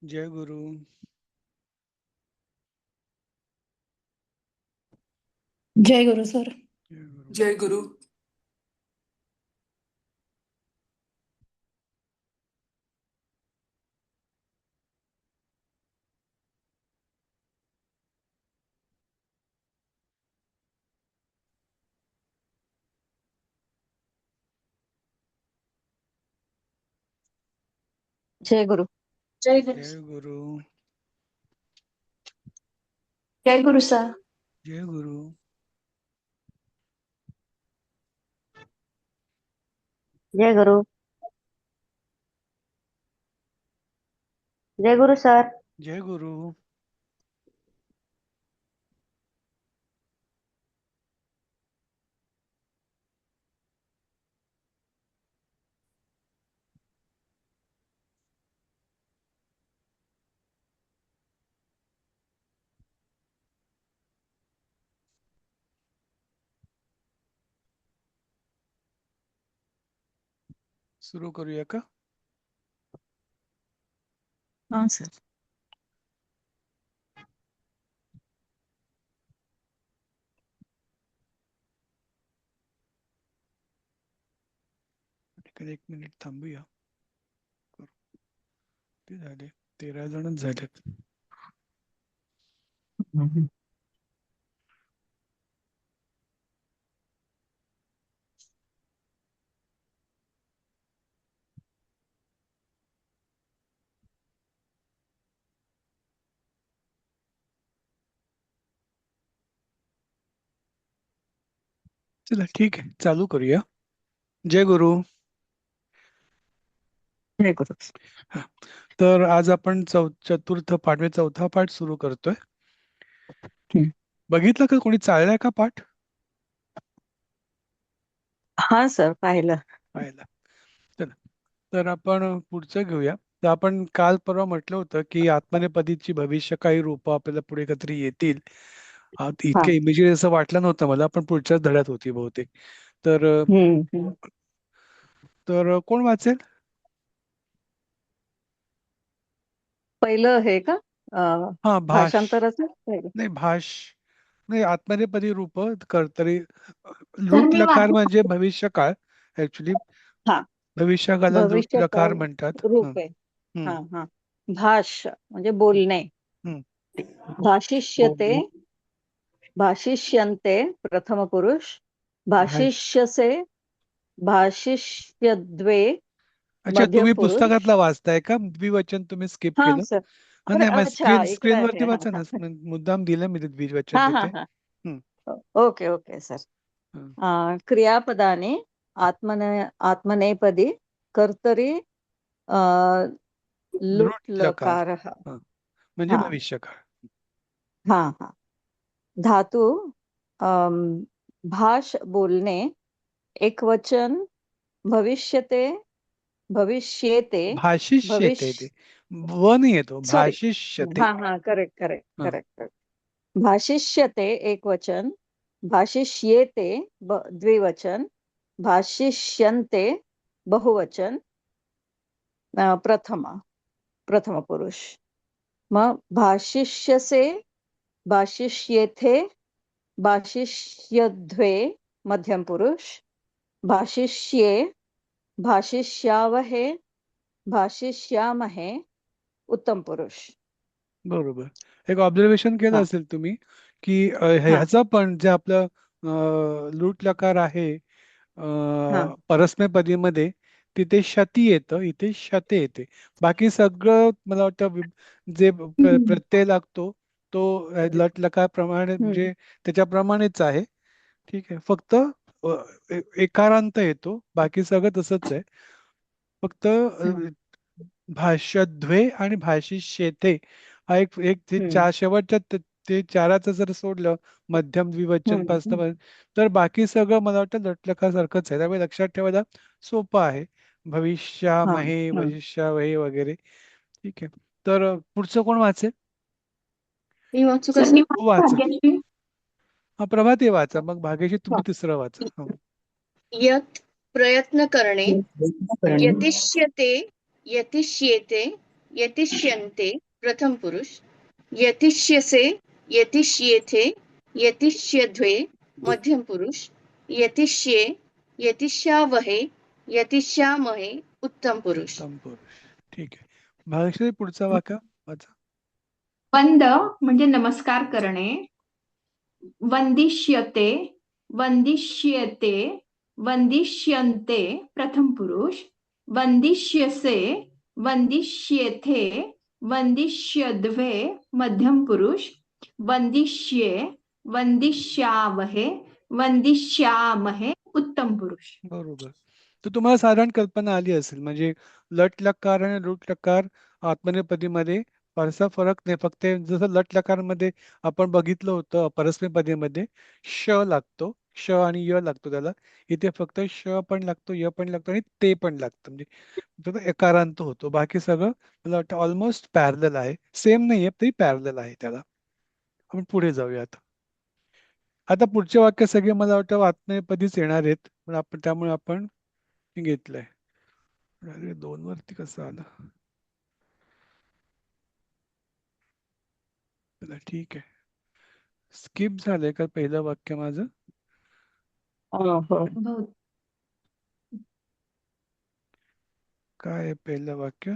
जय गुरु. जय गुरु sir. जय गुरु. जय गुरु. जय गुरु. जय गुरु. जय गुरु. जय गुरु sir. जय गुरु. जय गुरु. जय गुरु sir. जय गुरु. सुरू करूया का? हाँ सर. एक मिनिट थांबूया. ते झाले 13 जणच झालेत. चला ठीक आहे, चालू करूया. जय गुरु. जय गुरु. हा. तर आज आपण चतुर्थ पाठ म्हणजे चौथा पाठ सुरू करतोय. बघितलं का? कोणी चाललाय का पाठ? हाँ सर, पाहिलं. पाहिला. चला, तर आपण पुढचं घेऊया. तर आपण काल परवा म्हटलं होतं की आत्मनेपदीची भविष्यकाळी रूपं आपल्याला पुढे कधीतरी येतील. हाँ. इतकं इमिजिएट असं वाटलं नव्हतं मला, पण पुढच्याच धड्यात होती बहुतेक. तर तर कोण वाचेल? पहिलं हे का हा, भाषांतराचं पहिलं. नाही, आत्मनेपदी रूप कर्तरी. सर लूट मी लकार वाचू. म्हणजे भविष्यकाळ. ऍक्च्युली हाँ. भविष्यकाळाला लूट लकार भविष्यकाळ म्हणतात. रूप आहे. हम्म, हाँ हाँ. भाष म्हणजे बोलणे. हम्म. भाषिष्यते, भाषिष्यन्ते प्रथम पुरुष, भाष भाषिष्यसे, भाषिष्यद्वे अच्छा, मध्यम तुम्ही पुरुष. पुस्तकातला वाचताय का? द्विवचन तुम्ही स्किप हाँ केलं? सर. हा, अरे नाही, मग अच्छा, इकडे स्क्रीनवरती आहे. वाचा ना. हाँ मुद्दाम दिलं मी ते द्विवचन हाँ तिथे. हाँ हाँ. हम्म, ओके ओके सर. हम्म. क्रियापदानि आत्मनेपदी कर्तरी लुट् लूट लकार. लकारः. हा, म्हणजे हाँ भविष्यकाळ. हाँ हाँ. धातु अम, भाष बोलणे, एक वचन भविष्यते, भविष्येते, भाषिष्यते ते भविष्य व नाही येतो, सॉरी. भाषिष्यते. हाँ हाँ, करेक्ट करेक्ट हा. करेक्ट. भाषिष्यते एक वचन, भाषिष्येते द्विवचन, भाषिष्यन्ते बहुवचन, प्रथम पुरुष. मग भाषिष्यसे, भाषिष्येथे, भाषिष्यद्वे मध्यम पुरुष, भाषिष्ये, भाषिष्यावहे, भाषिष्यामहे उत्तम पुरुष. बरोबर. एक ऑब्झर्वेशन केलं हाँ असेल तुम्ही की हाँ ह्याचं पण जे आपलं लूट लकार आहे हाँ. परस्मैपदीमध्ये, तिथे शती येतं, इथे शते येते. बाकी सगळं मला वाटतं जे प्रत्यय लागतो तो लट लकार प्रमाणे म्हणजे त्याच्याप्रमाणेच आहे. ठीक आहे, फक्त एकारांत येतो, बाकी सगळं तसंच आहे. फक्त भाष्यद्वे आणि भाषिष्येते हा एक एक ते चार शेवटच्या ते चाराचं जर सोडलं, मध्यम द्विवचन पासून, तर बाकी सगळं मला वाटतं लटलकासारखंच आहे. त्यामुळे लक्षात ठेवायला सोपं आहे. हाँ भविष्यामहे, हाँ. भविष्यावहे वगैरे. ठीक आहे, तर पुढचं कोण वाचेल? मी वाचू सर, का? मी वाचा. भाग्यश्री. हा, प्रभात हे वाचा, मग भाग्यशी तुम्ही तिसरं वाचा. हा. यत् प्रयत्न करणे, यतिष्यते, यतिष्येते, यतिष्यन्ते प्रथम पुरुष, यतिष्यसे, यतिष्येथे, यतिष्यध्वे मध्यम पुरुष, यतिष्ये, यतिष्यावहे, यतिष्यामहे उत्तम पुरुष. उत्तम पुरुष. ठीक आहे. भाग्यश्री पुढचा वाक्य वाचा. वंद म्हणजे नमस्कार करणे. वंदिष्यते, वंदिष्येते, वंदिष्यन्ते प्रथम पुरुष, वंदिष्यसे, वंदिष्येथे, वंदिष्यद्वे मध्यम पुरुष, वंदिष्ये, वंदिष्यावहे, वंदिष्यामहे उत्तम पुरुष. बरोबर. तर तुम्हाला साधारण कल्पना आली असेल. म्हणजे लट लकार आणि लुट लकार आत्मनेपदीमध्ये फारसा फरक नाही. फक्त जसं लट लकार मध्ये आपण बघितलं होतं परस्मैपदीमध्ये श लागतो, श आणि य लागतो त्याला. इथे फक्त श पण लागतो, य पण लागतो आणि ते पण लागतं. म्हणजे फक्त एकारांत होतो. बाकी सगळं मला वाटतं ऑलमोस्ट पॅरलल आहे. सेम नाहीये तरी पॅरलल आहे त्याला. आपण पुढे जाऊया आता. आता पुढचे वाक्य सगळे मला वाटतं आत्मनेपदीच येणार आहेत. पण आपण त्यामुळे आपण हे घेतलंय. अरे 2 वरती कसं आलं? चला ठीक आहे. स्किप झालंय का पहिलं वाक्य माझं? काय आहे पहिलं वाक्य?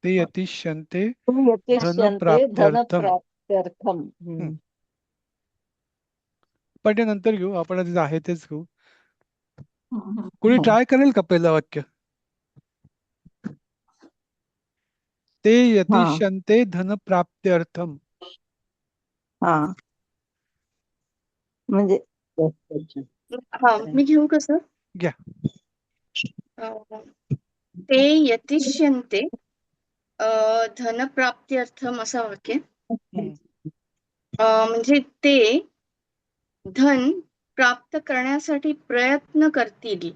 ते यतिष्यन्ते धन यतिष्यन्ते धन प्राप्त्यर्थम. प्राप्त्यर्थम. पण ते नंतर घेऊ. आपण आधी आहे तेच घेऊ. कोणी ट्राय करेल का पहिलं वाक्य? ते यतिष्यन्ते धन प्राप्त्यर्थम. म्हणजे मी घेऊ कसं? घ्या. ते यतिष्यन्ते धनप्राप्त्यर्थम असं वाक्य. म्हणजे ते धन प्राप्त करण्यासाठी प्रयत्न करतील.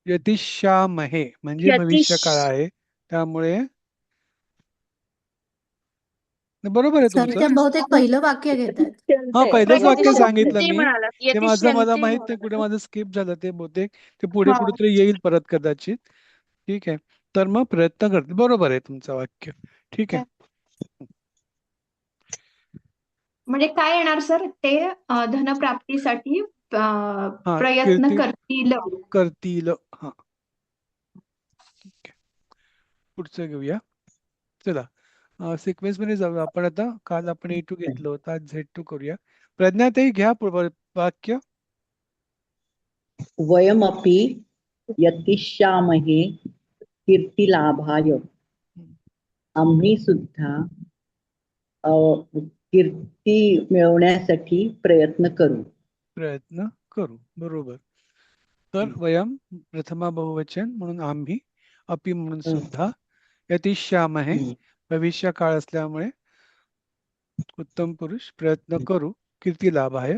यतिष्यामहे म्हणजे भविष्यकाळ आहे. त्यामुळे बरोबर आहे सर तुमचं. त्या बहुतेक पहिलं वाक्य घेतात. हा पहिलंच वाक्य सांगितलं ते मी. म्हणाला ते मला यतिष्यन्ते माहित नाही कुठे माझं स्किप झालं ते बहुतेक. ते पुढे कुठेतरी येईल परत कदाचित. ठीक आहे. तर मग प्रयत्न करते. बरोबर आहे तुमचं वाक्य. ठीक आहे. म्हणजे काय येणार सर? ते धनप्राप्तीसाठी हा प्रयत्न करतील. करतील. हा ठीक आहे. पुढचं घेऊया. चला सिक्वेन्स मध्ये जाऊया आपण आता. काल आपण A2 घेतलं होतं, आज Z2 करूया. प्रज्ञाताई घ्या वाक्य. वयमपि यतिष्यामहे कीर्तिलाभाय. आम्ही सुद्धा कीर्ती मिळवण्यासाठी प्रयत्न करू. बरोबर. तर वयम प्रथमा बहुवचन म्हणून आम्ही, अपि म्हणून सुद्धा, यतिष्यामहे भविष्य काळ असल्यामुळे उत्तम पुरुष प्रयत्न करू कीर्ती लाभाय.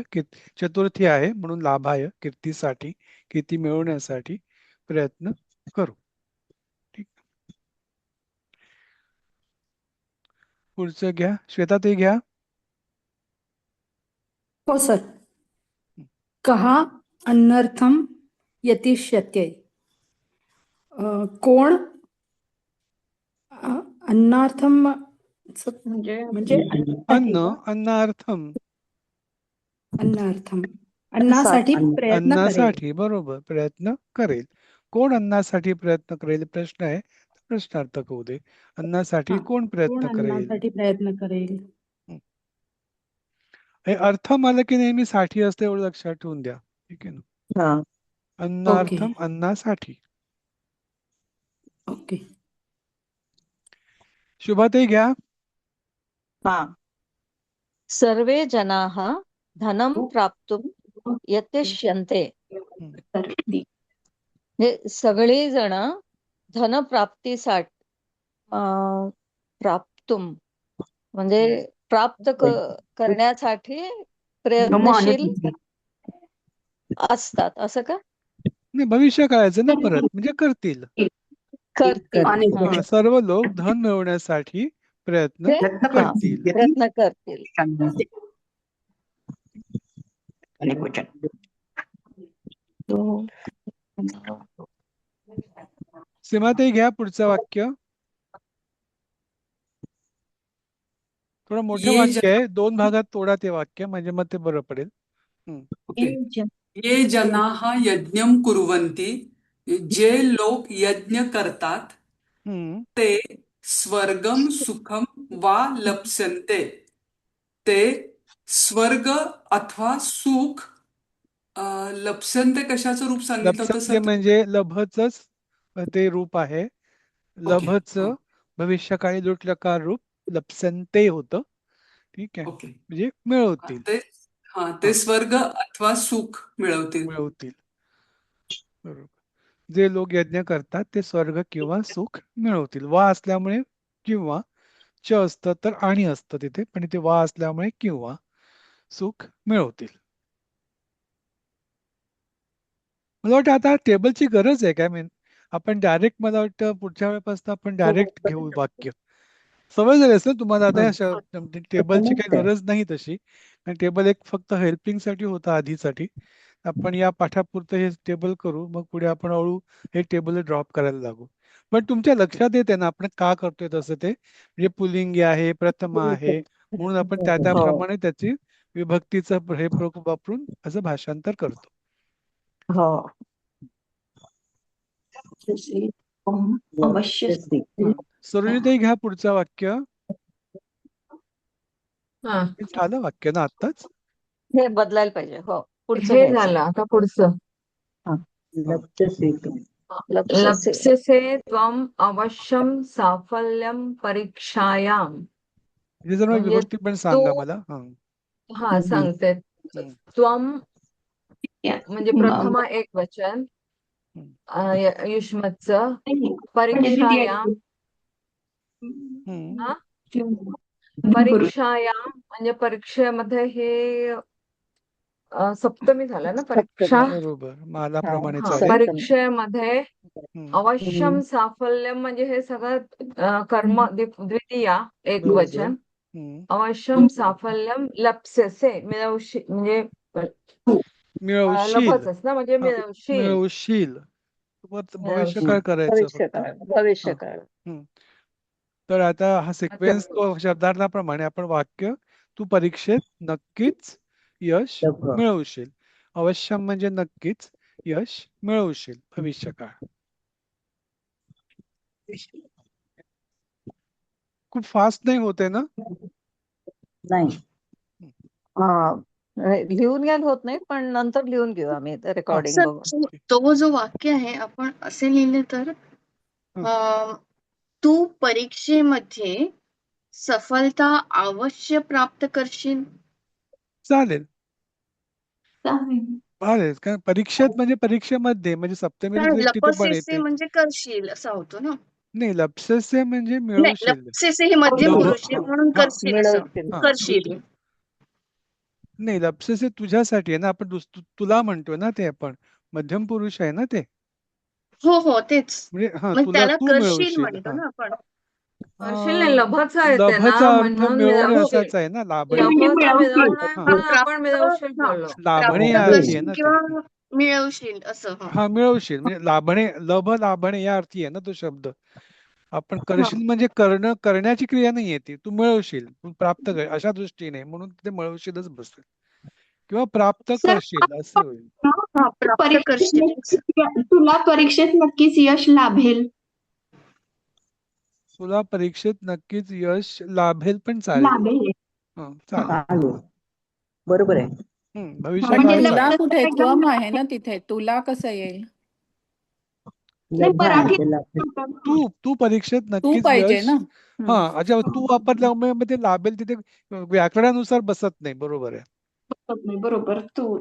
चतुर्थी आहे म्हणून लाभाय कीर्तीसाठी, कीर्ती मिळवण्यासाठी प्रयत्न करू. ठीक. पुढचं घ्या. श्वेताताई घ्या. हो सर. कहा अन्नर्थम यतिष्यते. कोण अन्नार्थम म्हणजे अन्नार्थम अन्नासाठी प्रयत्न करेल. अन्नासाठी. बरोबर. प्रयत्न करेल. कोण अन्नासाठी प्रयत्न करेल प्रश्न आहे. प्रश्नार्थक होऊ दे. अन्नासाठी कोण प्रयत्न करेल? अन्नासाठी प्रयत्न करेल. हे अर्थ आलं की नेहमी साठी असते एवढं लक्षात ठेवून द्या. ठीक आहे ना. अन्नार्थम अन्नासाठी. ओके. शुभाताई घ्या. सर्वे जनाः धनं प्राप्तुं यतिष्यन्ते. सगळे जण धनप्राप्तीसाठी प्राप्तुम म्हणजे प्राप्त करण्यासाठी प्रयत्नशील असतात असं का? नाही भविष्य काळाचं ना परत म्हणजे करतील. सर्व लोक धन मिळवण्यासाठी प्रयत्न करतील. सीमाताई घ्या पुढचं वाक्य. थोडं मोठं ये वाक्य आहे, 2 भागात तोडा ते वाक्य, म्हणजे मग ते बरं पडेल. ओके. ये जनाः यज्ञं कुर्वन्ति, जे लोक यज्ञ करतात हम्म. ते स्वर्गम सुखम वा लप्स्यन्ते. ते स्वर्ग अथवा सुख लप्स्यन्ते कशाचं रूप सांगितलं होतं लप्संते सर? म्हणजे लभचच ते रूप आहे. लभच हा. भविष्यकाळी लुटलकार रूप लप्संते होतं. ठीक आहे, ओके. म्हणजे मिळवतील. ते हा. ते स्वर्ग अथवा सुख मिळवतील. मिळवतील, बरोबर. जे लोक यज्ञ करतात ते स्वर्ग किंवा सुख मिळवतील. वा असल्यामुळे किंवा, च असतं तर आणि असतं तिथे, पण इथे वा असल्यामुळे किंवा सुख मिळवतील. मला वाटतं आता टेबलची गरज आहे काय? आपण डायरेक्ट, मला वाटतं पुढच्या वेळेपासून आपण डायरेक्ट घेऊ वाक्य. सवय झाली असेल तुम्हाला आता ह्या टेबलची काही गरज नाही तशी. आणि टेबल एक फक्त हेल्पिंग साठी होता आधीसाठी. आपण या पाठापुरतं हे टेबल करू, मग पुढे आपण हळू हे टेबल ड्रॉप करायला लागू. पण तुमच्या लक्षात येते ना आपण का करतोय तसं ते, म्हणजे पुलिंगी आहे, प्रथमा आहे, म्हणून आपण त्याप्रमाणे त्याची विभक्तीचं हे वापरून असं भाषांतर करतो. हो. अवश्य. सरोजिताई घ्या पुढचं वाक्य. हा, हे झालं वाक्य ना आत्ताच? हे बदलायला पाहिजे. हो, पुढचं हे घ्यायचं. झालं. आता पुढचं. लप्स्यसे. लप्स्यसे. लप्स्यसे त्वम् अवश्यं साफल्यं परीक्षायां. हे जर म्हणजे विभक्ती पण सांगा मला. हा सांगते. त्वम म्हणजे प्रथमा एक वचन, युष्मतचं, परीक्षायां हा परीक्षायां म्हणजे परीक्षेमध्ये हे सप्तमी झालं ना, परीक्षा. बरोबर, मालाप्रमाणे हा, चालेल. परीक्षेमध्ये अवश्यम साफल्यम म्हणजे हे सगळं कर्म द्वितीया एक वचन. अवश्यम साफल्यम लप्स्यसे म्हणजे मिळवशील. लभच ना, म्हणजे मिळवशील. मिळवशील भविष्यकाळ करायचं फक्त. भविष्यकाळ. तर आता हा सिक्वेन्स तो शब्दार्थाप्रमाणे आपण वाक्य, तू परीक्षेत नक्कीच यश मिळवशील. अवश्यम म्हणजे नक्कीच यश मिळवशील भविष्यकाळ. खूप फास्ट नाही होते ना? नाही, लिहून घ्यायला होत नाही, पण नंतर लिहून घेऊ आम्ही रेकॉर्डिंग बघून. सर, तो जो वाक्य आहे आपण असे लिहिले तर तू परीक्षेमध्ये सफलता अवश्य प्राप्त करशील. चालेल. चालेल, कारण परीक्षेत म्हणजे परीक्षेमध्ये, म्हणजे सप्तमीला तिथे पण येते. म्हणजे करशील असा होतो ना. नाही, लप्स्यसे म्हणजे नाही, मिळवशील. लप्स्यसे हे मध्यम पुरुष आहे म्हणून करशील असं. करशील. नाही, लप्स्यसे तुझ्यासाठी आहे ना, आपण तुला म्हणतोय ना, ते आपण मध्यम पुरुष आहे ना ते. हो तेच. म्हणजे मग तुला त्याला तू करशील मिळवशील. म्हणतो ना आपण. करशील नाही, लभचा येते ना, लभचा अर्थ म्हणून मिळवणे मिळवशील. असाच आहे ना, लाभणे. लभचा मिळवणं हा. म्हणून आपण मिळवशील बोललो. लाभणे या प्राप्त अर्थी आहे करशील ना ते. किंवा मिळवशील असं. हा, मिळवशील म्हणजे लाभणे, लभ लाभणे या अर्थी आहे ना तो शब्द. आपण करशील म्हणजे करण्याची क्रिया नाही येते, तू मिळवशील, तू प्राप्त कर अशा दृष्टीने, म्हणून ते मिळवशीलच बसेल किंवा प्राप्त करशील असे होईल. तुला परीक्षेत नक्कीच यश लाभेल. तुला परीक्षेत नक्कीच यश लाभेल पण चालेल. चालेल, बरोबर आहे. भविष्यकाळ तुला चालेल. कुठे त्वम आहे ना तिथे, तुला कसं येईल? तू परीक्षेत तू नक्कीच पाहिजे यश. ना. हा, अच्छा, तू वापरल्यामुळे मग ते लाभेल तिथे व्याकरणानुसार बसत नाही. बरोबर आहे. बरोबर. तू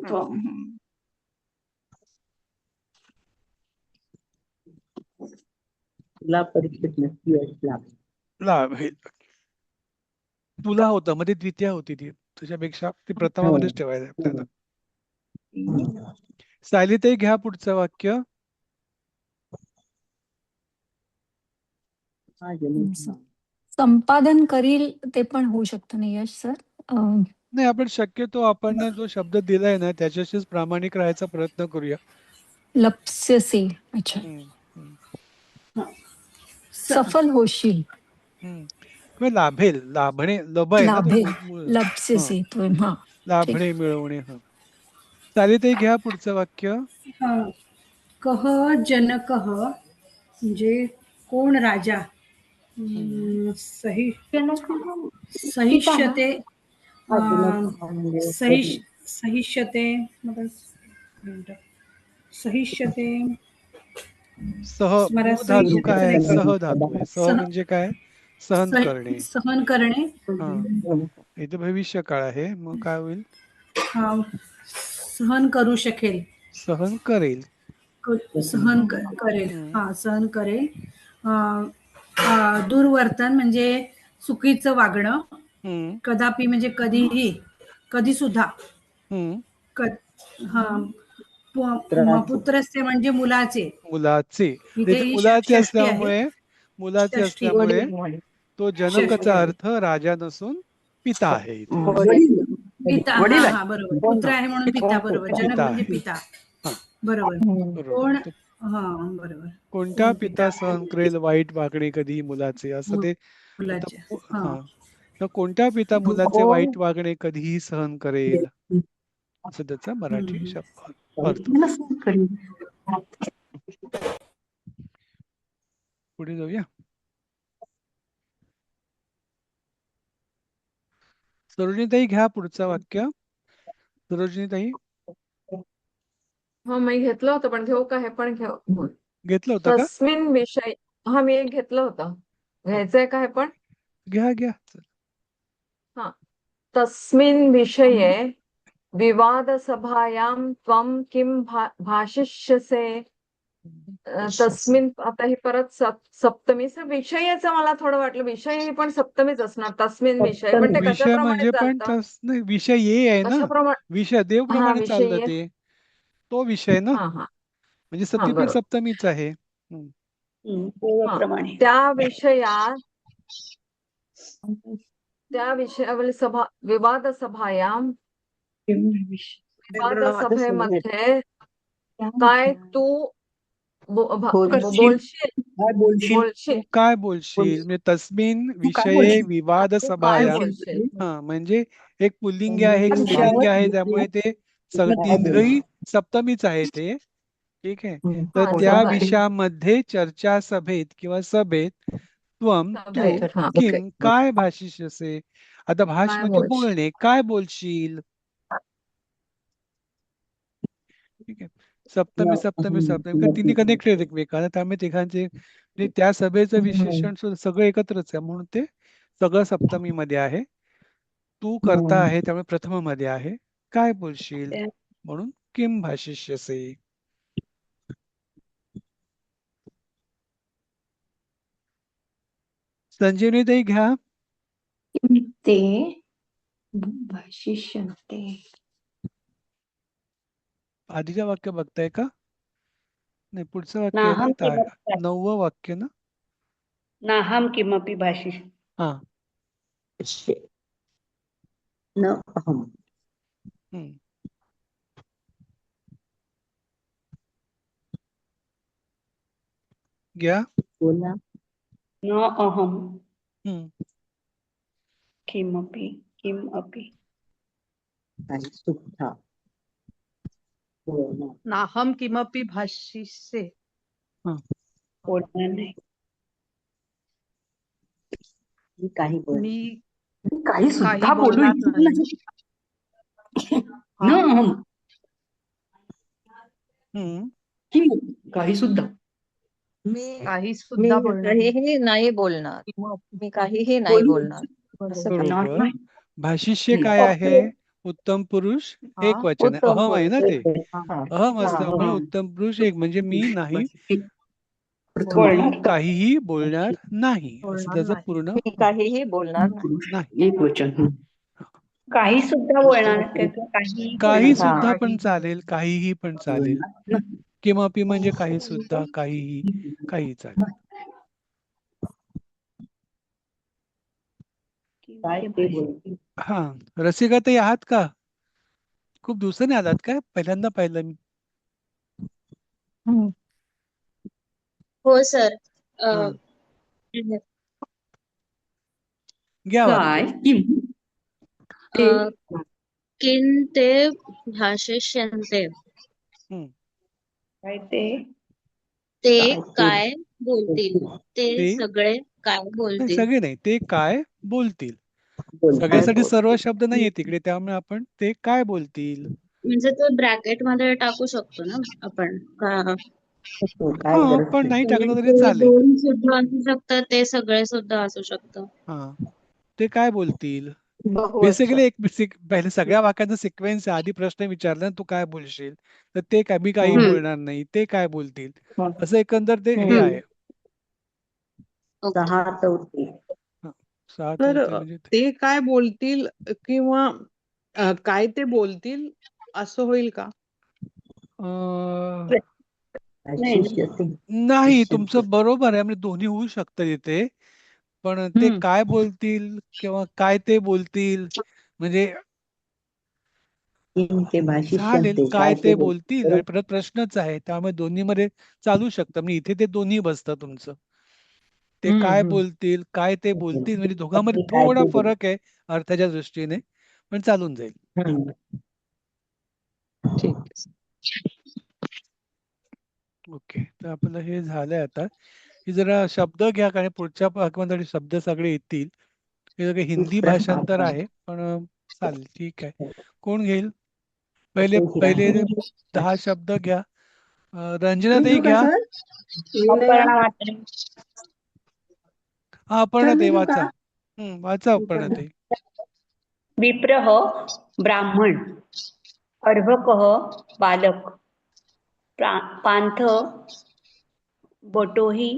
तुला परीक्षेत नक्की यश लाभेल. लाभेल. तुला होतं मध्ये द्वितीया होती ती, तुझ्यापेक्षा ती प्रथमामध्येच ठेवायला आपल्याला. सायलीताई घ्या पुढचं वाक्य. संपादन करील ते पण होऊ शकतं ना यश सर? नाही, आपण शक्यतो आपण जो शब्द दिलाय ना त्याच्याशीच प्रामाणिक राहायचा प्रयत्न करूया. लप्स्यसे. अच्छा. सफल होशील. किंवा लाभेल, लाभणे, लब आहे ना ते लाभेल, मूळ मूळ. लप्स्यसे त्वं. हा ठीक. लाभणे, मिळवणे. हा, चालेल. ते घ्या पुढचं वाक्य. हा. कः जनकः म्हणजे कोण राजा जनकः सहिष्यते म्हणजे सहिष्यते मतलब मिनिटं. सहिष्यते सह मला धातू सहिष्यते काय आहे? नाही. सह धातू आहे. सह सह- म्हणजे काय? सहन करणे. सहन करणे. इथे भविष्य काळ आहे, मग काय होईल? हा, सहन करू शकेल. सहन करेल. करेल. हम्म. हा, सहन करेल. दुर्वर्तन म्हणजे चुकीचं वागणं. हम्म. कदापि म्हणजे कधीही, कधी सुद्धा. हम्म. हा, पुत्रस्य म्हणजे मुलाचे. मुलाचे. इथे इथे ही मुलाचे षष्ठी आहे. मुलाचे षष्ठी. असल्यामुळे तो जनकाचा षष्ठी. अर्थ राजा नसून पिता आहे इथे. पिता. वडील हा आहे. हा, बरोबर. पुत्र आहे म्हणून पिता. बरोबर. जनक पिता म्हणजे आहे. पिता. हा, बरोबर. बरोबर. कोण. तो हा, बरोबर. कोणता कोण पिता सहन करेल वाईट वागणे कधी मुलाचे, असं ते. आता मुलाचे. हा. हा, तर कोणता पिता मुलाचे वाईट वागणे कधीही सहन करेल, असं त्याचा मराठी शब्द अर्थ. पुढे जाऊया. सरोजिनीताई घ्या पुढचं वाक्य. सरोजिनीताई हा, मी घेतलं होतं, पण घेऊ का? हे पण घेऊ. घेतलं होतं का? तस्मिन विषय. हा, मी एक घेतलं होतं. घ्यायचंय का हे पण? घ्या घ्या. हा. तस्मिन् विषये विवादसभायां त्वं किं भाषिष्यसे. तस्मिन, आता ही परत सप्तमीचं विषयाचं मला थोडं वाटलं. विषय ही पण सप्तमीच असणार. तस्मिन विषय, पण ते विषय कशाप्रमाणे म्हणजे पण चालतं? नाही, विषय ये आहे ना. कशाप्रमाणे? विषय देव हा, प्रमाणे विषय चाललं ये. ते. तो विषय ना, हा हा म्हणजे हा, सती पण बरोबर. सप्तमीच आहे. हा, त्या विषयावरील विवाद सभेमध्ये काय तू बोलशील? तू काय बोलशील म्हणजे तस्मिन विषये विवाद तू काय सभाया. बोलशील? हा, म्हणजे एक पुल्लिंग आहे, एक स्त्रीलिंग आहे, त्यामुळे ते तिघही सप्तमीच आहे ते. ठीक आहे. तर हा, त्या सभा. विषयामध्ये चर्चा सभेत किंवा सभेत त्वम तू सभेत, हा, किम काय भाषिष्यसे. आता भाष काय म्हणजे बोलशील? बोलणे, काय बोलशील. ठीक आहे. सप्तमी सप्तमी सप्तमी तिन्ही कनेक्टेड एकमेकांना, त्यामुळे तिघांचे म्हणजे त्या सभेचं विशेषण सगळं एकत्रच आहे, म्हणून ते सगळं सप्तमी मध्ये आहे. तू करता आहे त्यामुळे प्रथम मध्ये आहे. काय बोलशील म्हणून किम भाषिष्यसे. संजीवनीताई घ्या. ते भाषिष्यन्ते. आधीचं वाक्य बघताय का? नाही, पुढचं वाक्य आहे ना. 9वं वाक्य ना. नाहम किमपि भाषिष्. हा. न अहम. घ्या. बोला. न अहम किमपि काही सुद्धा बोलणार. नाहम किमपि भाषिष्ये. बोलणार नाही. मी काही बोलणार. मी काही सुद्धा काही बोलू बोलणार इच्छित नाही. नाही. न अहम. काही सुद्धा. काही सुद्धा बोलणार नाही. काहीही नाही बोलणार. मी काहीही नाही बोलू बोलणार. असं काय? बरोबर. भाषिष्य काय आहे? उत्तम पुरुष एक वचन आहे. उत्तम अहम आहे ना पुरुष. ते. अहम असल्यामुळे उत्तम पुरुष एक, म्हणजे मी नाही, मी काहीही बोलणार नाही, असं त्याचं पूर्ण. मी काहीही बोलणार नाही. नाही, एक वचन. काही सुद्धा बोलणार. काही सुद्धा पण चालेल, काहीही पण चालेल. किमपि म्हणजे काही सुद्धा, काहीही, काही चालेल. हा, रसिकाताई आहात का? खूप दिवसांनी आलात काय? पहिल्यांदा पाहिलं मी. हो सर. घ्या काय वाक्य. किम ते किन ते भाषिष्यन्ते हम्म. काय ते ते काय ते काय बोलतील ते ते सगळे काय नाही, बोलतील सगळे नाही, ते काय बोलतील. बोल काय सगळ्यासाठी बोल सर्व शब्द नाहीये तिकडे, त्यामुळे आपण ते काय बोलतील. म्हणजे ते ब्रॅकेट मध्ये टाकू शकतो ना आपण का काय हा, गरज पण नाही नाही. टाकलं तरी ते चालेल. दोन सुद्धा असू शकतं ते सगळे सुद्धा असू शकतं. हा, ते काय बोलतील. बहुवचन. बेसिकली पहिले सगळ्या वाक्यांचा सिक्वेन्स आधी प्रश्न विचारला तू काय बोलशील, तर ते काय, मी काही हम्म. बोलणार नाही, ते काय बोलतील, असं एकंदर ते हे हम्म. आहे. ओके. 6 चौथी हा, 6 तर चौथे म्हणजे ते काय बोलतील किंवा काय ते बोलतील असं होईल का? अं, नाही ना. शिष्य नाही, तुमचं बरोबर आहे, म्हणजे दोन्ही होऊ शकतं इथे, पण ते काय बोलतील किंवा काय ते बोलतील म्हणजे किम ते चालेल, भाषिष्यन्ते काय ते बोलतील बोलतील. आणि परत प्रश्नच आहे, त्यामुळे दोन्ही मध्ये चालू शकतं. म्हणजे इथे ते दोन्ही बसतं तुमचं. ते काय बोलतील, काय ते बोलतील, म्हणजे दोघांमध्ये ते काय थोडा ते बोल फरक आहे अर्थाच्या दृष्टीने, पण चालून जाईल. हम्म. ठीक आहे. ओके, तर आपलं हे झालंय आता. ही जरा शब्द घ्या, कारण पुढच्या भागामध्ये शब्द सगळे येतील. हे सगळे हिंदी भाषांतर आहे, पण चालेल, ठीक आहे. कोण घेईल? पहिले पहिले 10 शब्द घ्या. रंजना ताई घ्या. अपर्णा म्हात्रे. हा, अपर्णा ताई वाचा. वाचा अपर्णा ताई. विप्रः ब्राह्मण, अर्भकः बालक, पांथ बटोही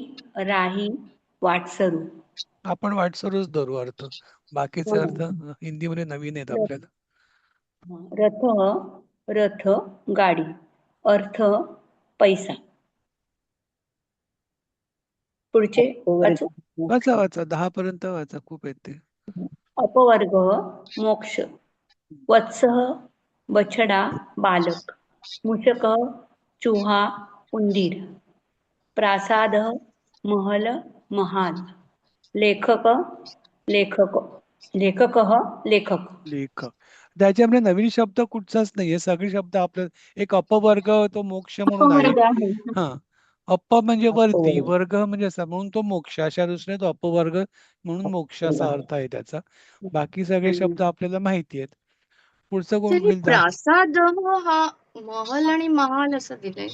राही वाटसरू. आपण वाटसरूच धरू अर्थ, बाकीचे अर्थ हिंदीमध्ये नवीन आहेत आपल्याला. रथ रथ गाडी, अर्थ पैसा. पुढचे वाचू. वाचा वाचा, 10 पर्यंत वाचा, खूप आहेत ते. अपवर्ग मोक्ष, वत्सः बछडा बालक, मूषक चूहा उंदीर, प्रासाद महल महाल, लेखक लेखक लेखकः लेखक. लेखक. त्याच्यामध्ये नवीन शब्द कुठचाच नाहीये, सगळे शब्द आपले. एक अपवर्ग, तो मोक्ष म्हणून आहे. अपवर्ग आहे. हा, अप म्हणजे वरती, अपवर्ग. वर्ग म्हणजे असा, म्हणून तो मोक्ष, अशा दृष्टीने तो अपवर्ग म्हणून मोक्ष असा अर्थ आहे त्याचा. बाकी सगळे शब्द आपल्याला माहिती आहेत. पुढचं कोण घेईल? प्रासाद हा महल आणि महाल असं दिलंय.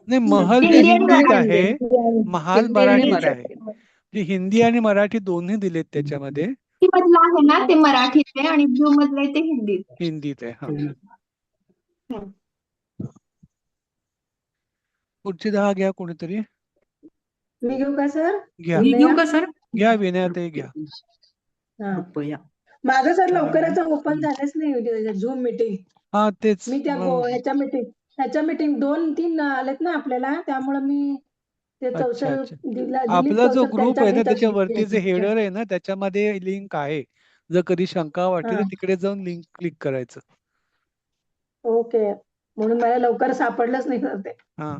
नाही, महल ते हिंदी आणि हिंदीत मराठी. आहे, महाल हिंदी आणि मराठीत आहे. मराठी. जे हिंदी आणि मराठी दोन्ही दिलेत त्याच्यामध्ये. मधलं आहे ना ते मराठीत आहे आणि ब्लू मधलं आहे ते हिंदीत. हिंदीत आहे. हा, हम्म. पुढची 10 घ्या कोणीतरी. मी घेऊ का सर? घ्या मी घेऊ का सर? घ्या, विनयाताई घ्या. रुपया. माझं सर लवकरच ओपन झालंच नाही झूम मीटिंग. हा, तेच. मी त्या ह्याच्या मीटिंग 2-3 आलेत ना आपल्याला, त्यामुळे मी ते अच्छा चौसर अच्छा, दिलीच आपला जो चौसर ग्रुप आहे ना, त्यांच्या त्याच्यावरती जे हेडर आहे ना, त्याच्यामध्ये लिंक आहे. जर कधी शंका वाटली तर तिकडे जाऊन लिंक क्लिक करायचं. ओके, म्हणून मला लवकर सापडलंच नाही सर ते. हा,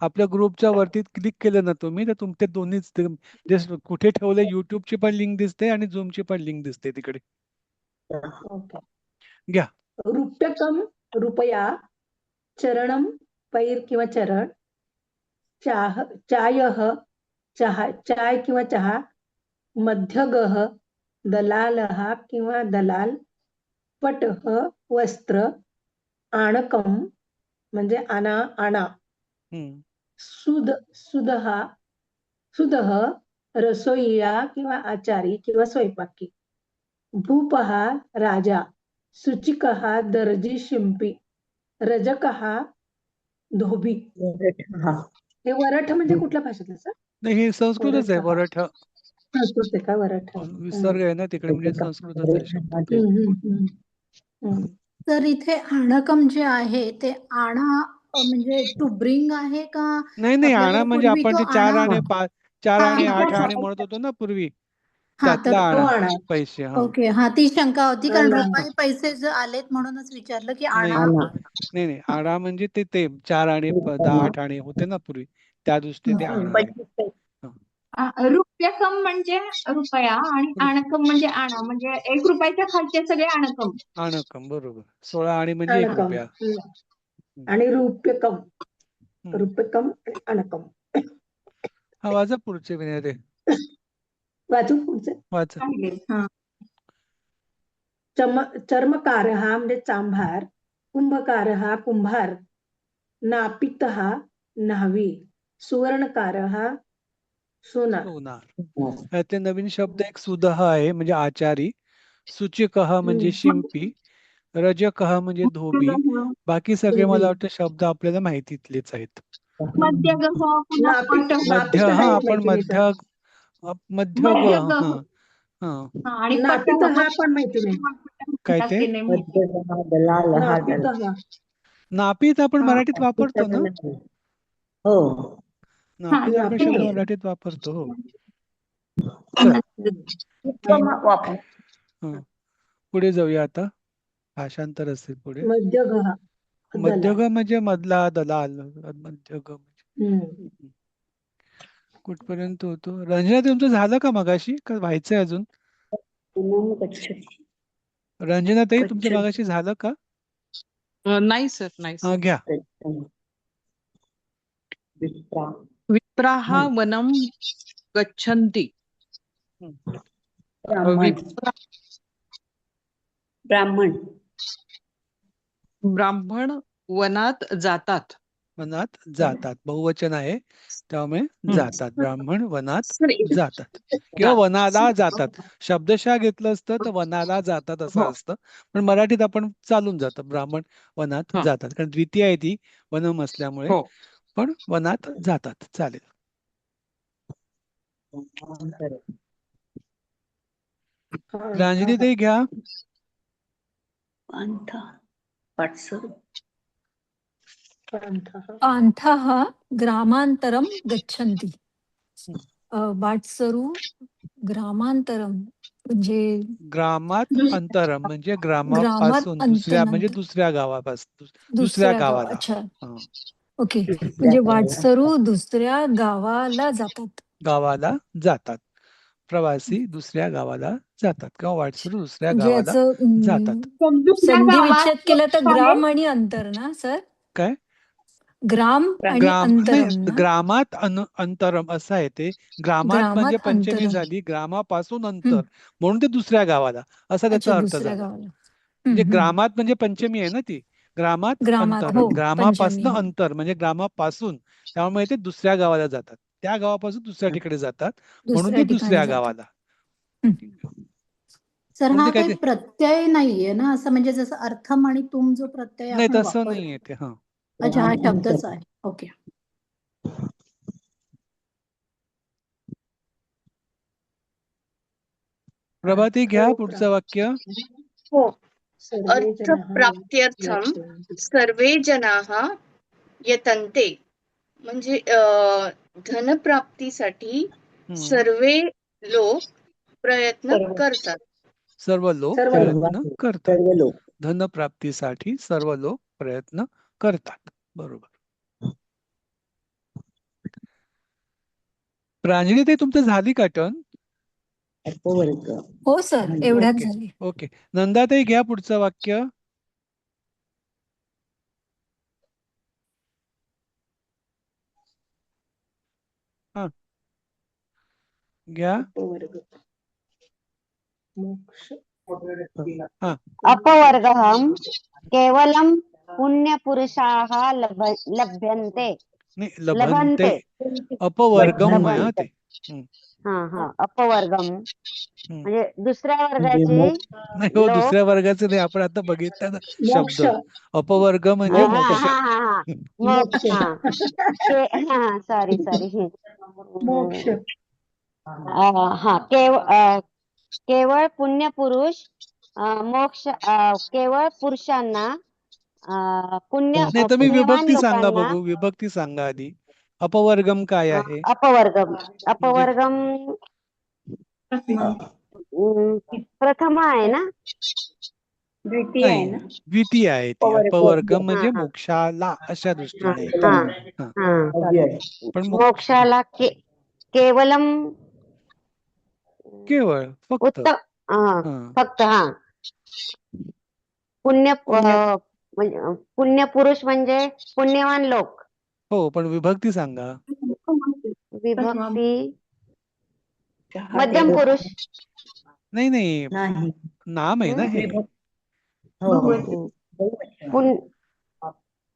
आपल्या ग्रुपच्या वरती क्लिक केलं ना तुम्ही, तर तुमचे दोन्हीच जे कुठे ठेवले, युट्यूबची पण लिंक दिसते आणि झूमची पण लिंक दिसते तिकडे. ओके. घ्या. रुप्यकम रुपया, चरणम पैर किंवा चरण, चायः चहा चाय किंवा चहा, मध्यगः दलालः किंवा दलाल, पटः वस्त्र, आणकम म्हणजे आणा, सुदः रसोईया किंवा आचारी किंवा स्वयंपाकी, भूपः राजा, सूचिकः दर्जी शिंपी, रजकः धोबी. हे वरठ म्हणजे कुठल्या भाषेतलं सर? नाही, हे संस्कृतच आहे, वरठ. संस्कृत आहे का वरठ? विसर्ग आहे ना तिकडे, म्हणजे संस्कृतच आहे शब्द तो. तर इथे आणकम जे आहे ते आणा म्हणजे टू ब्रिंग आहे का? नाही, आपल्याला आणा म्हणजे पूर्वी आपण तो ते 4 आणा. आणे 4 आणे 8 हा, आणे म्हणत होतो ना पूर्वी, हा, तर त्यातला तो आणा आणा. पैसे. हा, ओके, हा ती शंका होती, कारण रुपये पैसे जे आलेत म्हणूनच विचारलं की नाही आणा. नाही, आणा म्हणजे ते 4 आणे 10 8 आणे होते ना पूर्वी, त्या दृष्टीने ते आणा आहे. रुपया रुपयकम म्हणजे रुपया आणि आणकम म्हणजे आणा, म्हणजे 1 रुपयाच्या खालचे सगळे आणकम. आणकम बरोबर. 16 आणि म्हणजे 1 अणकम रुपया. आणि रूप्यकम. हम्म. रूप्यकम आणि अणकम. हा वाचा पुढचे विनय रे. वाचू पुढचे. वाचा. हा. चर्मकार हा म्हणजे चांभार, कुंभकार हा कुंभार, नापित हा न्हावी, सुवर्णकार हा सोनार. सोनार. यातले नवीन शब्द एक सुदह आहे म्हणजे आचारी, सुचिकह म्हणजे शिंपी, रजकह म्हणजे धोबी. बाकी सगळे मला वाटतं शब्द आपल्याला माहितीतलेच आहेत. मध्यगह पुन्हा नापित पट. मध्य नापित हा हा एक आपण मैत्रिणीचा. मध्य ग मध्यगह. हा हा हा, आणि पट नापित हा पण मैत्रिणी. काय ते नापित हा. नापीत आपण हा. मराठीत वापरतो ना. हो. नापीत आपण शब्द नापित. मराठीत वापरतो. हो. चला. वापर. हं. पुढे जाऊया आता. भाषांतर असेल पुढे. मध्यगह मध्यग म्हणजे मधला दलाल. मध्यग म्हणजे कुठपर्यंत होतो. रंजना तुमचं झालं का मगाशी का व्हायचंय अजून. रंजना ताई तुमचं मगाशी झालं का. नाही सर, नाही हा सर. घ्या. विप्राः वनं गच्छन्ति. विप्रा ब्राह्मण. ब्राह्मण वनात जातात. वनात जातात. बहुवचन आहे त्यामुळे जातात. ब्राह्मण वनात जातात किंवा वनाला जातात. शब्दशः घेतलं असतं तर वनाला जातात असं असतं, पण मराठीत आपण चालून जातं. ब्राह्मण वनात जातात कारण द्वितीय आहे ती वनम असल्यामुळे, पण वनात जातात. चालेल. रांजली ताई घ्या. पान्थः ग्रामान्तरं गच्छन्ति. वाटसरू ग्रामांतरम म्हणजे ग्रामात अंतरम म्हणजे ग्रामात ग्रामापासून दुसऱ्या म्हणजे अंतरानंतर दुसऱ्या गावापासून दुसऱ्या दुसऱ्या गाव. गावाला. अच्छा, हं. ओके. म्हणजे वाटसरू दुसऱ्या गावाला जातात. गावाला जातात. प्रवासी दुसऱ्या गावाला जातात किंवा वाटसरू दुसऱ्या म्हणजे गावाला याचं जातात. संधी विच्छेद केलं तर ग्राम आणि अंतर ना सर. काय ग्राम आणि ग्राम नाही, अंतरम ना. ग्रामात अंतरम असं आहे ते. ग्रामात म्हणजे ग्रामात पंचमी अंतरम. झाली, ग्रामापासून अंतर म्हणून ते दुसऱ्या गावाला असा अच्छा, त्याचा अर्थ दुसऱ्या झाला. गावाला. म्हणजे ग्रामात म्हणजे पंचमी आहे ना ती. ग्रामात ग्रामात अंतरम, हो ग्रामापासून पंचमी. अंतर म्हणजे ग्रामापासून, त्यामुळे ते दुसऱ्या गावाला जातात. त्या गावापासून दुसऱ्या ठिकाणी जातात म्हणून दुसऱ्या ते ठिकाणी दुसऱ्या जातात. गावाला. सर म्हणजे हा काय काही ते प्रत्यय नाहीये ना, असं म्हणजे जसं अर्थम आणि तुम जो प्रत्यय नाही आपण तसं वापरतो. नाहीये ते. हा अच्छा, हा शब्दच आहे. ओके. प्रभाती घ्या पुढचं वाक्य. हो. सर्वे जनाः अर्थप्राप्त्यर्थम सर्वे जनाः यतन्ते. म्हणजे धनप्राप्तीसाठी सर्वे लोक प्रयत्न करतात. सर्व लोक सर्व प्रयत्न करतात. धनप्राप्तीसाठी सर्व लोक प्रयत्न करतात. बरोबर. प्रांजली ताई तुमचं झाली का टर्न. हो सर, एवढ्याच झाली. ओके. नंदाताई घ्या पुढचं वाक्य. हा घ्या. मोक्ष. हा अपवर्गः केवलं पुण्यपुरुषाः लभ्यन्ते. नाही लभन्ते. अपवर्गम आहे हा ते. हा अपवर्गम म्हणजे दुसऱ्या वर्गाचे नाही हो, दुसऱ्या वर्गाचे नाही. आपण आता बघितलं ना मोक्ष. शब्द. अपवर्ग म्हणजे मोक्ष. मोक्ष. सॉरी मोक्ष. हा केवळ पुण्यपुरुष मोक्ष केवळ पुरुषांना पुण्य नाही तुम्ही पुण्यवान विभक्ती सांगा लोकांना बघू. विभक्ती सांगा आधी. अपवर्गम काय आहे. अपवर्गम प्रथम आहे ना. द्वितीय आहे नाही ना. द्वितीय आहे ती. अपवर्गम म्हणजे मोक्षाला अशा दृष्टीने येते. पण मोक्षाला केवलम केवळ फक्त उत्तम फक्त पुण्य म्हणजे पुण्य पुरुष म्हणजे पुण्यवान लोक. हो, पण विभक्ती सांगा. विभक्ती मध्यम पुरुष. नाही नाम आहे ना हे.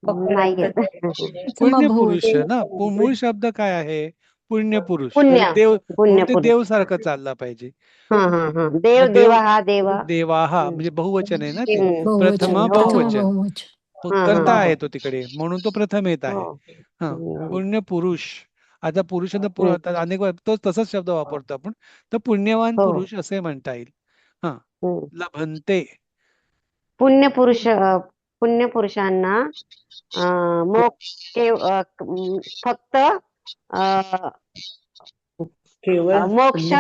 नाही घेत. पुण्य पुरुष ना, मूळ शब्द काय आहे? पुण्य पुरुष. पुण्य देव पुण्य ते पुरुष. देव सारखं चालला पाहिजे. देव मग देवा हा देवा. देवाहा म्हणजे बहुवचन आहे ना ते. बहुवचन प्रथमा प्रथम बहुवचन. बहुवचन. कर्ता आहे तो तिकडे, म्हणून तो प्रथम येत आहे. हो. पुण्य पुरुष. आता पुरुषांना अनेक तो तसाच शब्द वापरतो आपण. तर पुण्यवान हो. पुरुष असे म्हणता येईल. लभंते. पुण्य पुरुष पुण्य पुरुषांना फक्त मोक्ष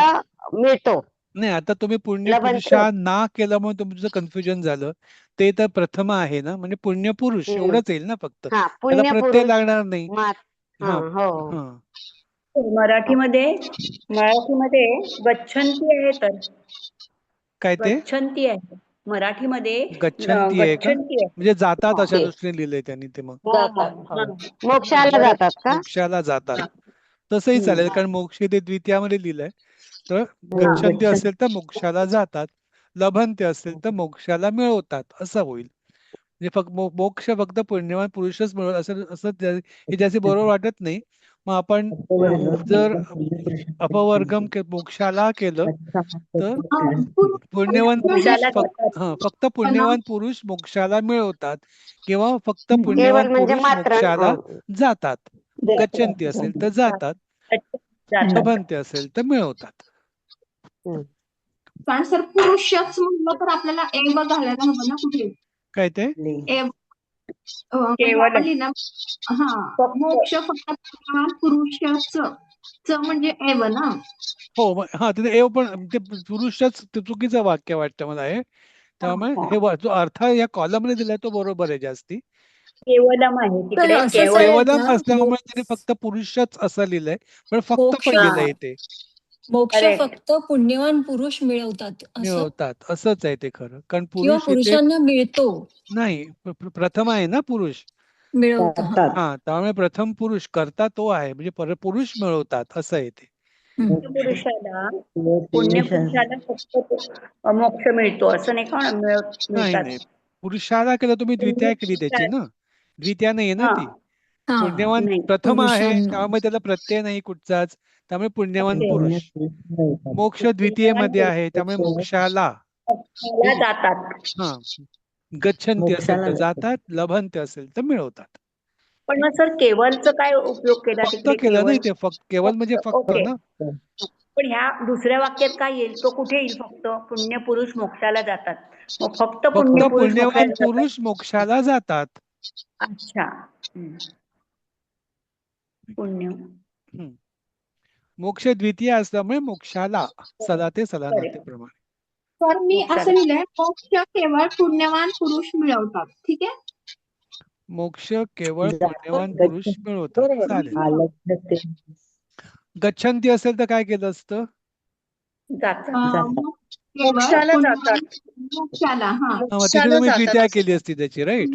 मिळतो. नाही, आता तुम्ही पुण्य लभंते. पुरुषांना केल्यामुळे तुमचं कन्फ्युजन झालं. ते तर प्रथम आहे ना, म्हणजे पुण्य पुरुष एवढंच येईल ना फक्त. त्याला पुण्य प्रत्यय पुरुष लागणार नाही. मराठीमध्ये गच्छन्ती आहे तर काय ते गच्छन्ती आहे मराठीमध्ये गच्छन्ती आहे का? गच्छन्ती आहे. म्हणजे जातात अशा दृष्टीने लिहिलंय त्यांनी ते. मग मोक्षाला जातात का? मोक्षाला जातात तसंही चालेल, कारण मोक्ष ते द्वितीयामध्ये लिहिलंय. तर गच्छन्ती असेल तर मोक्षाला जातात, लभन्ते असेल तर मोक्षाला मिळवतात असं होईल. म्हणजे फक्त मोक्ष फक्त पुण्यवान पुरुषच मिळवत असं हे ज्याचे बरोबर वाटत नाही. मग आपण जर अपवर्गम मोक्षाला केलं तर पुण्यवान पुरुष फक्त पुण्यवान पुरुष मोक्षाला मिळवतात किंवा फक्त पुण्यवान पुरुष मोक्षाला जातात. गच्छन्ती असेल तर जातात, लभन्ते असेल तर मिळवतात. कारण सर पुरुषच म्हणलं तर आपल्याला एव घालायला हवं ना कुठे. काय ते मोक्ष फक्त पुरुषच म्हणजे एव ना. हो, तिथे एव पण ते पुरुषच चुकीचं वाक्य वाटतं मला हे. त्यामुळे हे जो अर्थ या कॉलम मध्ये दिलाय तो बरोबर आहे जास्ती. केवलम आहे तिकडे केवलम असल्यामुळे त्याने फक्त पुरुषच असं लिहिलंय, पण फक्त पण लिहिलंय ते. मोक्ष फक्त पुण्यवान पुरुष मिळवतात असंच आहे ते खरं. कारण किंवा पुरुष पुरुषांना मिळतो नाही, प्रथम आहे ना पुरुष. मिळवतात. त्यामुळे प्रथम पुरुष करता तो आहे, म्हणजे पुरुष मिळवतात असं आहे ते. पुण्य पुरुषाला फक्त मोक्ष मिळतो असं नाही का? नाही, पुरुषाला केलं तुम्ही द्वितीया केली त्याची ना. द्वितीया नाही ना ती. पुण्यवान प्रथम आहे त्यामुळे त्याला प्रत्यय नाही कुठचाच, त्यामुळे पुण्यवान पुरुष. मोक्ष द्वितीयेमध्ये आहे त्यामुळे मोक्षाला जातात. गच्छन्ती असेल तर जातात, लभन्ते असेल तर मिळवतात. पण मग सर केवलचा काय उपयोग केला फक्त केलं नाही ते. केवल म्हणजे फक्त ना. पण ह्या दुसऱ्या वाक्यात काय येईल? तो कुठे येईल? फक्त पुण्य पुरुष मोक्षाला जातात. मग फक्त पुण्यवान पुरुष मोक्षाला जातात. अच्छा. पुण्य मोक्ष द्वितीय असल्यामुळे मोक्षाला सदा ते सदानाते प्रमाणे. तर मी असं लिहिलंय, मोक्ष केवळ पुण्यवान पुरुष मिळवतात. ठीक आहे. मोक्ष केवळ पुण्यवान पुरुष मिळवतात. चालेल. गच्छन्ती असेल तर काय केलं असतं? मोक्षाला जातात. मोक्षाला तिथे तुम्ही द्वितीया केली असती त्याची, राईट.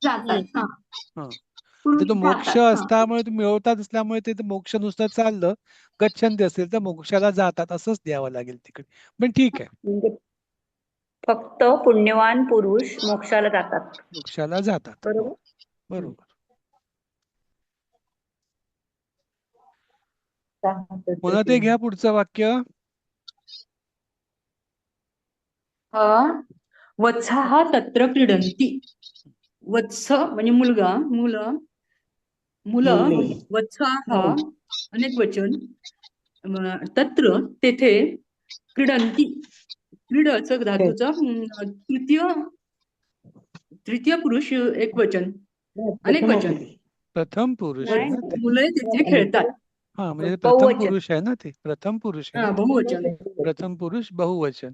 जातात. तो मोक्ष असल्यामुळे मिळवतात असल्यामुळे ते मोक्ष नुसतं चाललं. गच्छन्ती असेल तर मोक्षाला जातात असंच द्यावं लागेल तिकडे, पण ठीक आहे. फक्त पुण्यवान पुरुष मोक्षाला जातात. मोक्षाला जातात, बरोबर. पुन्हा ते घ्या पुढचं वाक्य. वत्सः तत्र क्रीडन्ति. वत्स म्हणजे मुलगा, मुलं वत्सः अनेक वचन. तत्र तेथे क्रीडन्ति क्रीडचं धातूचा तृतीय पुरुष एक वचन, अनेक वचन. प्रथम पुरुष मुलं तिथे खेळतात. म्हणजे प्रथम पुरुष आहे ना ते. प्रथम पुरुष आहे, बहुवचन. प्रथम पुरुष बहुवचन.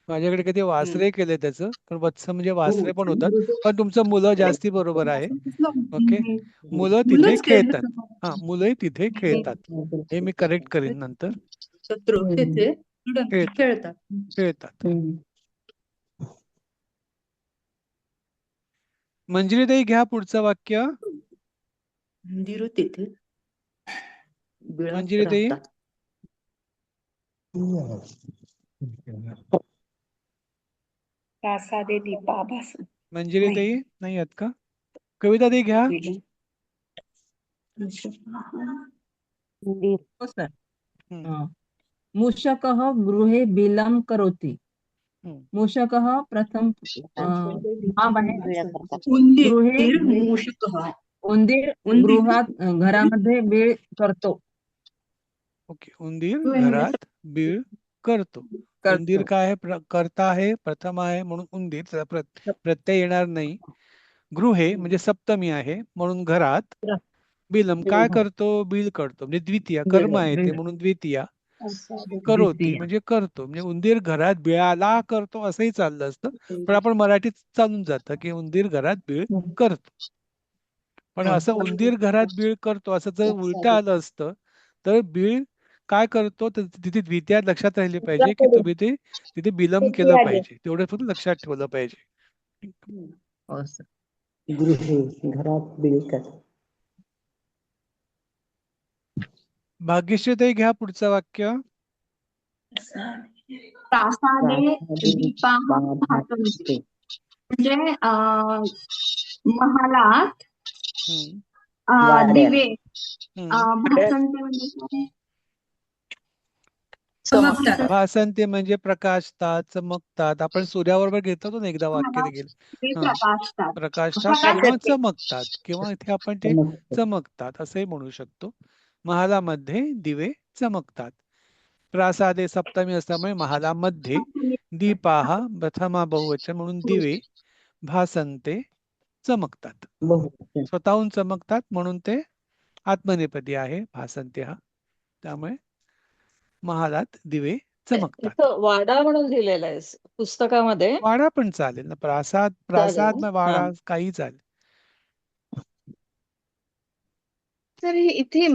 माझ्याकडे कधी वासरे केले त्याचं, तर वत्स म्हणजे वासरे पण होतात, पण तुमचं मुलं जास्ती बरोबर आहे. ओके, मुलं तिथे खेळतात. मुलंही तिथे खेळतात, हे मी करेक्ट करेन नंतर. तिथे खेळतात. खेळतात. मंजिरीताई घ्या पुढचं वाक्य. मंदिर तिथे बिळात मंजिरीताई राहतात. प्रासादे दीपाभास मंजिरीताई नाही आहेत का? कविताताई घ्या. हो सर. मूषकः गृहे बिलं करोति. मूषकः प्रथम उंदीर मूषकः. उंदीर गृहात घरामध्ये बीळ करतो. ओके. उंदीर घरात बीळ करतो. उंदीर काय आहे? करता आहे, प्रथम आहे म्हणून उंदीर, त्याला प्रत्यय येणार नाही. गृहे म्हणजे सप्तमी आहे म्हणून घरात. बिलम काय करतो? बीळ करतो म्हणजे द्वितीय कर्म आहे ते म्हणून द्वितीय. करोती म्हणजे करतो म्हणजे उंदीर घरात बिळाला करतो असंही चाललं असतं, पण आपण मराठीत चालून जातं की उंदीर घरात बीळ करतो. पण असं उंदीर घरात बीळ करतो असं जर उलट आलं असतं तर बीळ काय करतो तर तिथे द्वितीय लक्षात राहिली पाहिजे की तुम्ही ते तिथे बिलम केलं पाहिजे, तेवढं फक्त लक्षात ठेवलं पाहिजे. गृहे घरात बीळ करतो. भाग्यश्रीताई घ्या पुढचं वाक्य. प्रासादे दीपाः भासन्ते. म्हणजे महालात दिवे भासन्ते म्हणजे काय? चमकतात. भासन्ते म्हणजे प्रकाशतात, चमकतात. आपण सूर्याबरोबर घेतो ना एकदा वाक्य ते गेलं. प्रकाशतात किंवा चमकतात किंवा इथे आपण ते चमकतात असंही म्हणू शकतो. महालामध्ये दिवे चमकतात. प्रासादे सप्तमी असल्यामुळे महालामध्ये दीपाः प्रथमा बहुवचन म्हणून दिवे भासन्ते चमकतात. स्वतःहून चमकतात म्हणून ते आत्मनेपदी आहे भासन्ते हा. त्यामुळे महालात दिवे चमकतात. वाडा म्हणून लिहिलेलं आहे पुस्तकामध्ये. वाडा पण चालेल ना. प्रासाद वाडा काही चालेल. तर इथे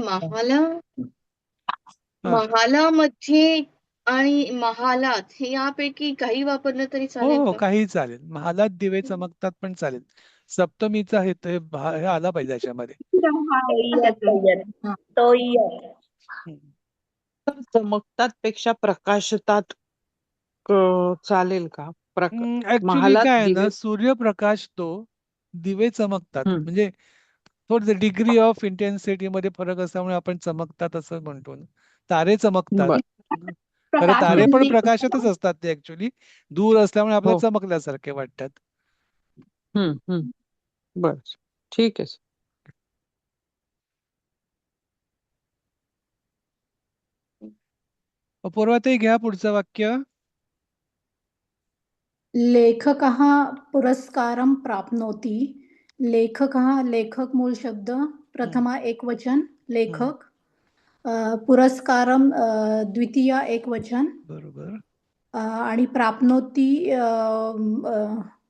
महालामध्ये आणि महालात हे यापैकी काही वापरलं तरी चालेल हो का? काही चालेल. महालात दिवे चमकतात पण चालेल. सप्तमीचा हे आला पाहिजे याच्यामध्ये. चमकतात पेक्षा प्रकाशतात चालेल का? ऍक्च्युली काय आहे ना, सूर्यप्रकाश तो दिवे चमकतात म्हणजे थोडं डिग्री ऑफ इंटेन्सिटी मध्ये फरक असल्यामुळे आपण चमकतात असं म्हणतो ना. तारे चमकतात. खरं तारे पण प्रकाशातच असतात ते ऍक्च्युली. दूर असल्यामुळे आपल्याला चमकल्यासारखे वाटतात. बर ठीक आहे. पूर्वाताई घ्या पुढचं वाक्य. लेखकः पुरस्कारं प्राप्नोति. लेखकः लेखक मूळ शब्द प्रथमा एकवचन लेखक. पुरस्कारं द्वितीया एकवचन. बरोबर. आणि प्राप्नोति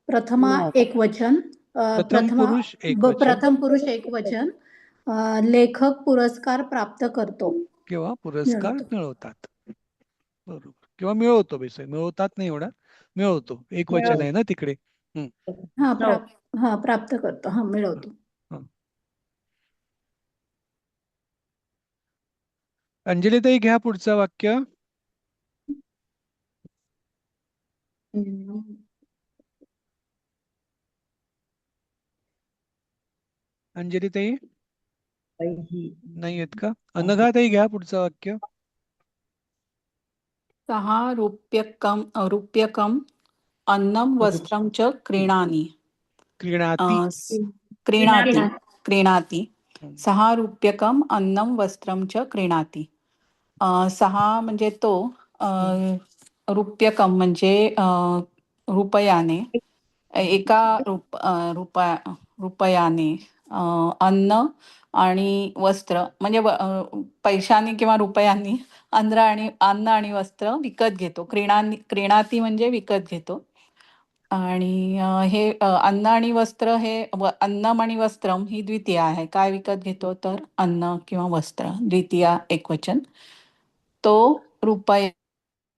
प्रथमा एकवचन. प्रथम पुरुष एकवचन. लेखक पुरस्कार प्राप्त करतो किंवा पुरस्कार मिळवतात. बरोबर. किंवा मिळवतो. मिळवतात नाही एवढा, मिळवतो. एक वचन आहे ना तिकडे. प्राप्त करतो. मिळवतो. अंजलीताई घ्या पुढचं वाक्य. अंजलीताई नाही आहेत का? अनघाताई घ्या पुढचं वाक्य. सहा रूप्यकम अन्नम वस्त्रम च क्रीणाति. क्रीणाति. 6 रूप्यकम अन्नम वस्त्रम च क्रीणाति. 6 म्हणजे तो, रूप्यकम म्हणजे रुपयाने, एका रुपयाने, अन्न आणि वस्त्र म्हणजे पैशाने किंवा रुपयांनी अन्न आणि वस्त्र विकत घेतो. क्रीणाती म्हणजे विकत घेतो. आणि हे अन्न आणि वस्त्र हे अन्नम आणि वस्त्रम ही द्वितीय आहे. काय विकत घेतो तर अन्न किंवा वस्त्र, द्वितीय एकवचन. तो रुपया